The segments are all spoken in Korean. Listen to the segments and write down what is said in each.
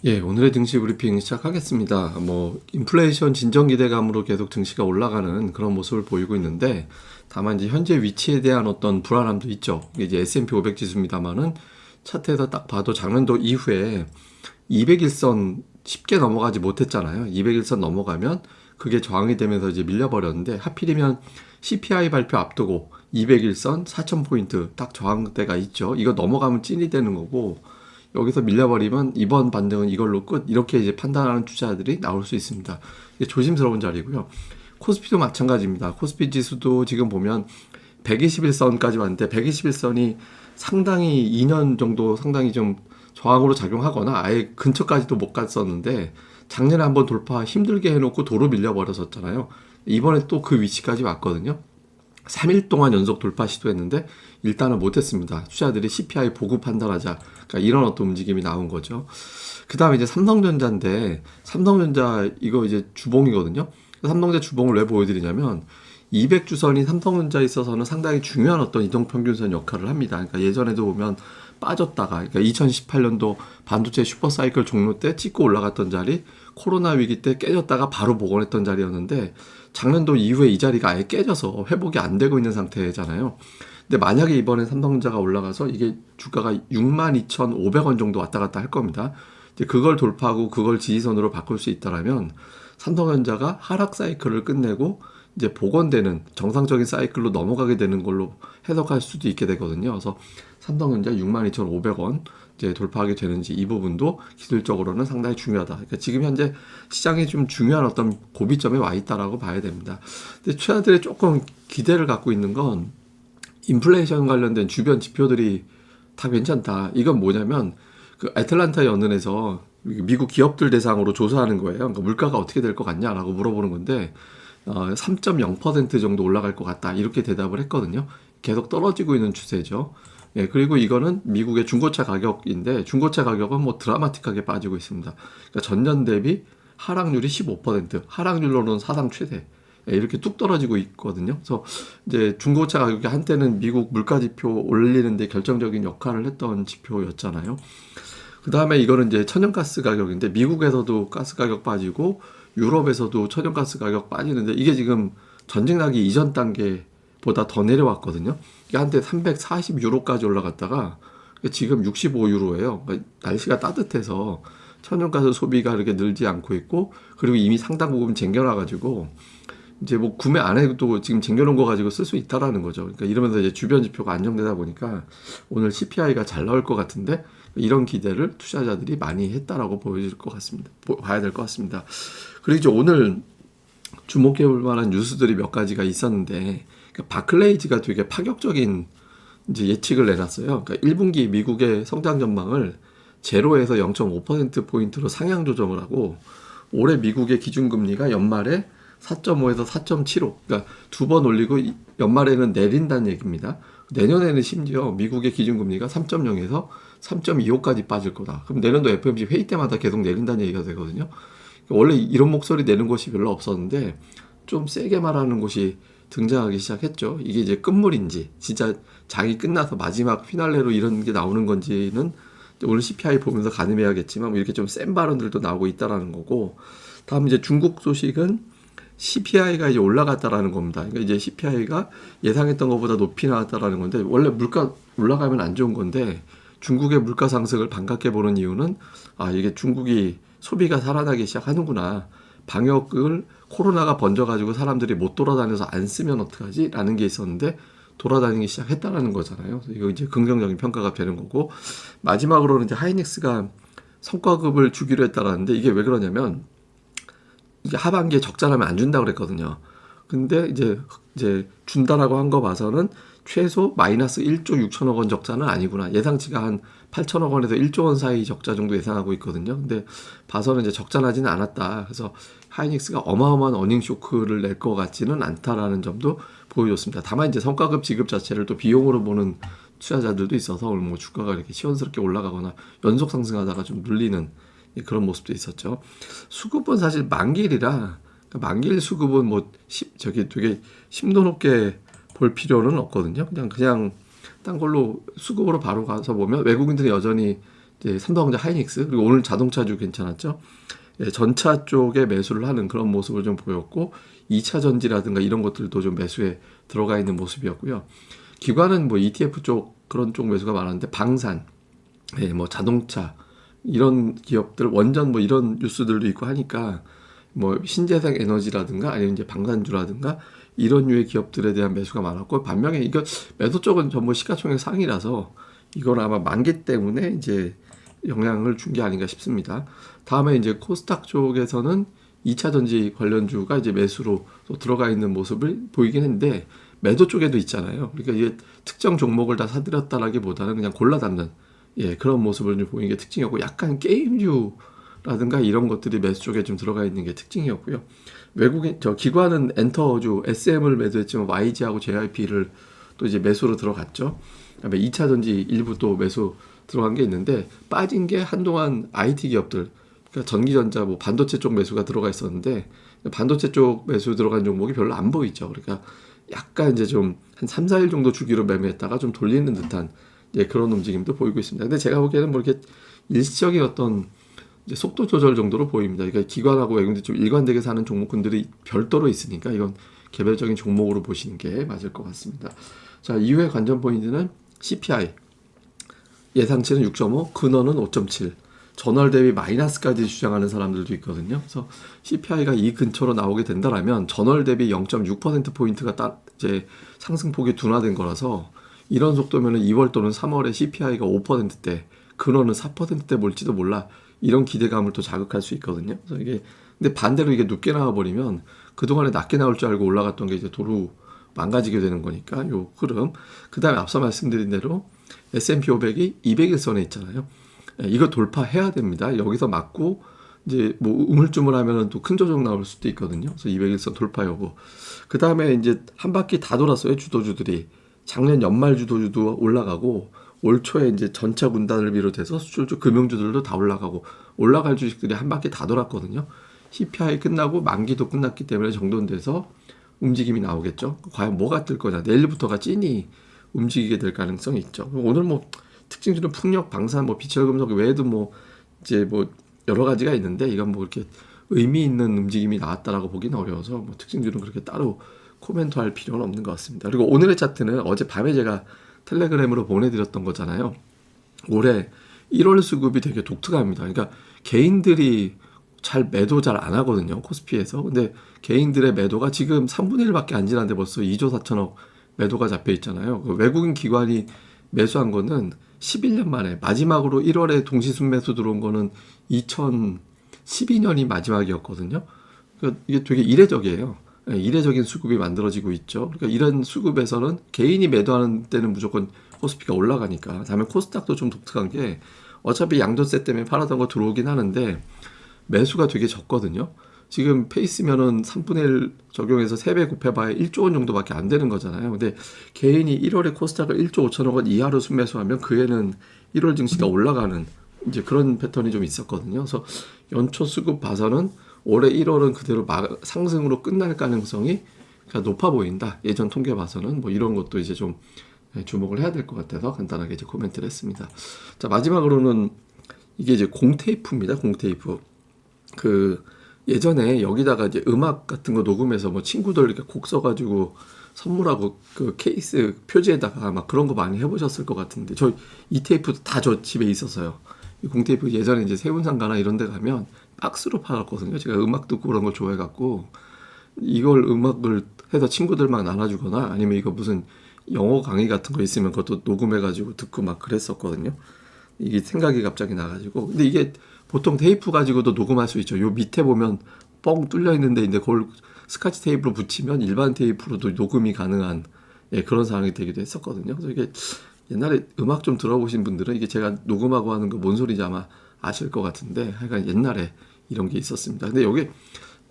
오늘의 증시 브리핑 시작하겠습니다. 인플레이션 진정 기대감으로 계속 증시가 올라가는 그런 모습을 보이고 있는데, 다만 이제 현재 위치에 대한 어떤 불안함도 있죠. 이게 이제 S&P 500 지수입니다만은 차트에서 딱 봐도 작년도 이후에 200일선 쉽게 넘어가지 못했잖아요. 200일선 넘어가면 그게 저항이 되면서 이제 밀려버렸는데, 하필이면 CPI 발표 앞두고 200일선 4,000포인트 딱 저항대가 있죠. 이거 넘어가면 찐이 되는 거고, 여기서 밀려버리면 이번 반등은 이걸로 끝, 이렇게 이제 판단하는 투자들이 나올 수 있습니다. 이게 조심스러운 자리고요. 코스피도 마찬가지입니다. 코스피 지수도 지금 보면 121선까지 왔는데, 121선이 상당히 2년 정도 상당히 좀 저항으로 작용하거나 아예 근처까지도 못 갔었는데, 작년에 한번 돌파 힘들게 해놓고 도로 밀려버렸었잖아요. 이번에 또 그 위치까지 왔거든요. 3일 동안 연속 돌파 시도했는데 일단은 못했습니다. 투자들이 CPI 보고 판단하자, 그러니까 이런 어떤 움직임이 나온 거죠. 그 다음에 이제 삼성전자인데, 삼성전자 이거 이제 주봉이거든요. 삼성전자 주봉을 왜 보여드리냐면, 200주선이 삼성전자에 있어서는 상당히 중요한 어떤 이동평균선 역할을 합니다. 그러니까 예전에도 보면 빠졌다가, 그러니까 2018년도 반도체 슈퍼사이클 종료 때 찍고 올라갔던 자리, 코로나 위기 때 깨졌다가 바로 복원했던 자리였는데, 작년도 이후에 이 자리가 아예 깨져서 회복이 안 되고 있는 상태잖아요. 근데 만약에 이번에 삼성전자가 올라가서 이게 주가가 62,500원 정도 왔다 갔다 할 겁니다. 이제 그걸 돌파하고 그걸 지지선으로 바꿀 수 있다라면 삼성전자가 하락 사이클을 끝내고 이제 복원되는 정상적인 사이클로 넘어가게 되는 걸로 해석할 수도 있게 되거든요. 그래서 삼성전자 62,500원 이제 돌파하게 되는지, 이 부분도 기술적으로는 상당히 중요하다. 그러니까 지금 현재 시장이 좀 중요한 어떤 고비점에 와 있다라고 봐야 됩니다. 근데 투자들이 조금 기대를 갖고 있는 건, 인플레이션 관련된 주변 지표들이 다 괜찮다. 이건 뭐냐면, 그 애틀란타 연은에서 미국 기업들 대상으로 조사하는 거예요. 그러니까 물가가 어떻게 될 것 같냐라고 물어보는 건데, 3.0% 정도 올라갈 것 같다, 이렇게 대답을 했거든요. 계속 떨어지고 있는 추세죠. 그리고 이거는 미국의 중고차 가격인데, 중고차 가격은 뭐 드라마틱하게 빠지고 있습니다. 그러니까 전년 대비 하락률이 15%, 하락률로는 사상 최대. 이렇게 뚝 떨어지고 있거든요. 그래서 이제 중고차 가격이 한때는 미국 물가 지표 올리는데 결정적인 역할을 했던 지표였잖아요. 그 다음에 이거는 이제 천연가스 가격인데, 미국에서도 가스 가격 빠지고 유럽에서도 천연가스 가격 빠지는데, 이게 지금 전쟁 나기 이전 단계보다 더 내려왔거든요. 이게 한때 340유로까지 올라갔다가 지금 65유로예요. 그러니까 날씨가 따뜻해서 천연가스 소비가 그렇게 늘지 않고 있고, 그리고 이미 상당 부분 쟁겨놔가지고 이제 뭐 구매 안 해도 지금 쟁겨놓은 거 가지고 쓸 수 있다라는 거죠. 그러니까 이러면서 이제 주변 지표가 안정되다 보니까 오늘 CPI가 잘 나올 것 같은데, 이런 기대를 투자자들이 많이 했다라고 보여질 것 같습니다. 봐야 될 것 같습니다. 그리고 이제 오늘 주목해 볼 만한 뉴스들이 몇 가지가 있었는데, 그러니까 바클레이즈가 되게 파격적인 이제 예측을 내놨어요. 그러니까 1분기 미국의 성장 전망을 제로에서 0.5%포인트로 상향 조정을 하고, 올해 미국의 기준금리가 연말에 4.5에서 4.75, 그러니까 두 번 올리고 연말에는 내린다는 얘기입니다. 내년에는 심지어 미국의 기준금리가 3.0에서 3.25까지 빠질 거다. 그럼 내년도 FOMC 회의 때마다 계속 내린다는 얘기가 되거든요. 원래 이런 목소리 내는 곳이 별로 없었는데 좀 세게 말하는 곳이 등장하기 시작했죠. 이게 이제 끝물인지 진짜 장이 끝나서 마지막 피날레로 이런 게 나오는 건지는 오늘 CPI 보면서 가늠해야겠지만, 뭐 이렇게 좀 센 발언들도 나오고 있다라는 거고, 다음 이제 중국 소식은 CPI가 이제 올라갔다라는 겁니다. 그러니까 이제 CPI가 예상했던 것보다 높이 나왔다라는 건데, 원래 물가 올라가면 안 좋은 건데 중국의 물가 상승을 반갑게 보는 이유는, 이게 중국이 소비가 살아나기 시작하는구나. 방역을 코로나가 번져가지고 사람들이 못 돌아다녀서 안 쓰면 어떡하지? 라는 게 있었는데 돌아다니기 시작했다라는 거잖아요. 그래서 이거 이제 긍정적인 평가가 되는 거고, 마지막으로는 이제 하이닉스가 성과급을 주기로 했다라는데, 이게 왜 그러냐면, 이게 하반기에 적자라면 안 준다고 그랬거든요. 근데 이제 준다라고 한 거 봐서는 최소 마이너스 1조 6천억 원 적자는 아니구나. 예상치가 한 8천억 원에서 1조 원 사이 적자 정도 예상하고 있거든요. 근데 봐서는 이제 적자 나지는 않았다. 그래서 하이닉스가 어마어마한 어닝 쇼크를 낼 것 같지는 않다라는 점도 보여줬습니다. 다만 이제 성과급 지급 자체를 또 비용으로 보는 투자자들도 있어서 오늘 뭐 주가가 이렇게 시원스럽게 올라가거나 연속 상승하다가 좀 눌리는 그런 모습도 있었죠. 수급은 사실 만길이라, 만길 수급은 뭐 되게 심도 높게 볼 필요는 없거든요. 그냥 딴 걸로 수급으로 바로 가서 보면 외국인들이 여전히 이제 삼성전자 하이닉스, 그리고 오늘 자동차주 괜찮았죠. 예, 전차 쪽에 매수를 하는 그런 모습을 좀 보였고 2차 전지라든가 이런 것들도 좀 매수에 들어가 있는 모습이었고요. 기관은 뭐 ETF 쪽 그런 쪽 매수가 많았는데 방산, 예, 뭐 자동차 이런 기업들 원전 뭐 이런 뉴스들도 있고 하니까 뭐 신재생 에너지라든가 아니면 이제 방산주라든가 이런 류의 기업들에 대한 매수가 많았고 반면에 이거 매도 쪽은 전부 시가총액 상이라서 이건 아마 만기 때문에 이제 영향을 준 게 아닌가 싶습니다. 다음에 이제 코스닥 쪽에서는 2차 전지 관련주가 이제 매수로 또 들어가 있는 모습을 보이긴 했는데 매도 쪽에도 있잖아요. 그러니까 이게 특정 종목을 다 사들였다라기보다는 그냥 골라 담는 예, 그런 모습을 좀 보이는 게 특징이었고 약간 게임주라든가 이런 것들이 매수 쪽에 좀 들어가 있는 게 특징이었고요. 외국인 저 기관은 엔터주 SM을 매도했지만 YG하고 JYP를 또 이제 매수로 들어갔죠. 그다음에 2차 전지 일부 또 매수 들어간 게 있는데 빠진 게 한동안 IT 기업들 그러니까 전기전자 뭐 반도체 쪽 매수가 들어가 있었는데 반도체 쪽 매수 들어간 종목이 별로 안 보이죠. 그러니까 약간 이제 좀 한 3, 4일 정도 주기로 매매했다가 좀 돌리는 듯한 예, 그런 움직임도 보이고 있습니다. 근데 제가 보기에는 뭐 이렇게 일시적인 어떤 이제 속도 조절 정도로 보입니다. 그러니까 기관하고 외국인들 좀 일관되게 사는 종목군들이 별도로 있으니까 이건 개별적인 종목으로 보시는 게 맞을 것 같습니다. 자, 이후에 관전 포인트는 CPI 예상치는 6.5, 근원은 5.7. 전월 대비 마이너스까지 주장하는 사람들도 있거든요. 그래서 CPI가 이 근처로 나오게 된다라면 전월 대비 0.6%포인트가 이제 상승폭이 둔화된 거라서 이런 속도면 2월 또는 3월에 CPI가 5%대, 근원은 4%대 몰지도 몰라. 이런 기대감을 또 자극할 수 있거든요. 그래서 이게 근데 반대로 이게 높게 나와버리면 그동안에 낮게 나올 줄 알고 올라갔던 게 이제 도로 망가지게 되는 거니까 요 흐름. 그 다음에 앞서 말씀드린 대로 S&P 500이 200일선에 있잖아요. 이거 돌파해야 됩니다. 여기서 맞고 이제 뭐 우물쭈물하면 또 큰 조정 나올 수도 있거든요. 그래서 200일선 돌파 여부. 그 다음에 이제 한 바퀴 다 돌았어요. 주도주들이 작년 연말 주도주도 올라가고 올 초에 이제 전차 군단을 비롯해서 수출주 금융주들도 다 올라가고 올라갈 주식들이 한 바퀴 다 돌았거든요. CPI 끝나고 만기도 끝났기 때문에 정돈돼서 움직임이 나오겠죠. 과연 뭐가 뜰 거냐. 내일부터가 찐이 움직이게 될 가능성이 있죠. 오늘 뭐 특징주는 풍력, 방산, 뭐 비철금속 외에도 뭐 이제 뭐 여러 가지가 있는데 이건 뭐 이렇게 의미 있는 움직임이 나왔다라고 보기는 어려워서 뭐 특징주는 그렇게 따로 코멘트할 필요는 없는 것 같습니다. 그리고 오늘의 차트는 어제 밤에 제가 텔레그램으로 보내드렸던 거잖아요. 올해 1월 수급이 되게 독특합니다. 그러니까 개인들이 매도 잘 안 하거든요. 코스피에서. 근데 개인들의 매도가 지금 3분의 1밖에 안 지났는데 벌써 2조 4천억 매도가 잡혀 있잖아요. 외국인 기관이 매수한 거는 11년 만에 마지막으로 1월에 동시순매수 들어온 거는 2012년이 마지막이었거든요. 그러니까 이게 되게 이례적이에요. 이례적인 수급이 만들어지고 있죠. 그러니까 이런 수급에서는 개인이 매도하는 때는 무조건 코스피가 올라가니까. 다음에 코스닥도 좀 독특한 게 어차피 양도세 때문에 팔았던 거 들어오긴 하는데 매수가 되게 적거든요. 지금 페이스면은 3분의 1 적용해서 3배 곱해봐야 1조 원 정도밖에 안 되는 거잖아요. 근데 개인이 1월에 코스닥을 1조 5천억 원 이하로 순매수하면 그 해는 1월 증시가 올라가는 이제 그런 패턴이 좀 있었거든요. 그래서 연초 수급 봐서는 올해 1월은 그대로 상승으로 끝날 가능성이 높아 보인다. 예전 통계 봐서는 뭐 이런 것도 이제 좀 주목을 해야 될 것 같아서 간단하게 이제 코멘트를 했습니다. 자, 마지막으로는 이게 이제 공테이프입니다. 공테이프. 그 예전에 여기다가 이제 음악 같은 거 녹음해서 뭐 친구들 이렇게 곡 써가지고 선물하고 그 케이스 표지에다가 막 그런 거 많이 해보셨을 것 같은데 이 테이프도 다 저 집에 있었어요. 이 공테이프 예전에 이제 세운상가나 이런 데 가면 박스로 팔았거든요. 제가 음악 듣고 그런 걸 좋아해갖고 이걸 음악을 해서 친구들 막 나눠주거나 아니면 이거 무슨 영어 강의 같은 거 있으면 그것도 녹음해가지고 듣고 막 그랬었거든요. 이게 생각이 갑자기 나가지고. 근데 이게 보통 테이프 가지고도 녹음할 수 있죠. 요 밑에 보면 뻥 뚫려 있는데 그걸 스카치 테이프로 붙이면 일반 테이프로도 녹음이 가능한 그런 상황이 되기도 했었거든요. 그래서 이게 옛날에 음악 좀 들어보신 분들은 이게 제가 녹음하고 하는 거 뭔 소리인지 아마 아실 것 같은데 하여간 옛날에 이런 게 있었습니다. 근데 여기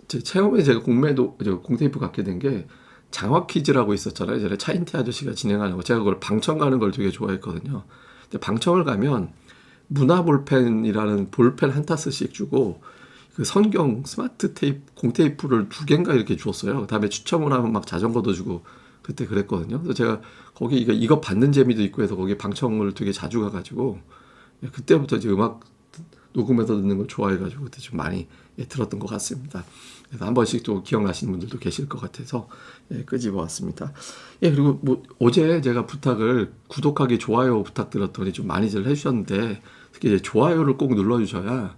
처음에 제가 공테이프 갖게 된 게 장화 퀴즈라고 있었잖아요. 예전에 차인태 아저씨가 진행하는 거. 제가 그걸 방청 가는 걸 되게 좋아했거든요. 근데 방청을 가면 문화볼펜이라는 볼펜 한 타스씩 주고 그 성경 스마트 테이프 공테이프를 2개인가 이렇게 주었어요. 그다음에 추첨을 하면 막 자전거도 주고 그때 그랬거든요. 그래서 제가 거기 이거 받는 재미도 있고 해서 거기 방청을 되게 자주 가가지고 그때부터 이제 음악 녹음해서 듣는 걸 좋아해가지고 그때 좀 많이 들었던 것 같습니다. 그래서 한 번씩 또 기억나시는 분들도 계실 것 같아서 끄집어왔습니다. 그리고 뭐 어제 제가 부탁을 구독하기 좋아요 부탁드렸더니 좀 많이들 해주셨는데 특히 이제 좋아요를 꼭 눌러주셔야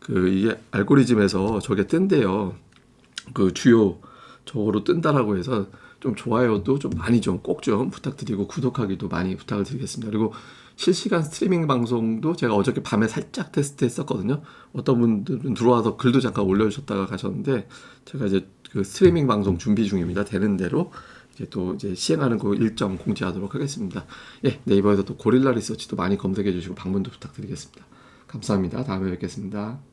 이게 알고리즘에서 저게 뜬대요. 그 주요 저거로 뜬다라고 해서 좀 좋아요도 좀 많이 좀 꼭 좀 부탁드리고 구독하기도 많이 부탁을 드리겠습니다. 그리고 실시간 스트리밍 방송도 제가 어저께 밤에 살짝 테스트 했었거든요. 어떤 분들은 들어와서 글도 잠깐 올려주셨다가 가셨는데 제가 이제 그 스트리밍 방송 준비 중입니다. 되는 대로 이제 시행하는 그 일정 공지하도록 하겠습니다. 네이버에서 또 고릴라 리서치도 많이 검색해 주시고 방문도 부탁드리겠습니다. 감사합니다. 다음에 뵙겠습니다.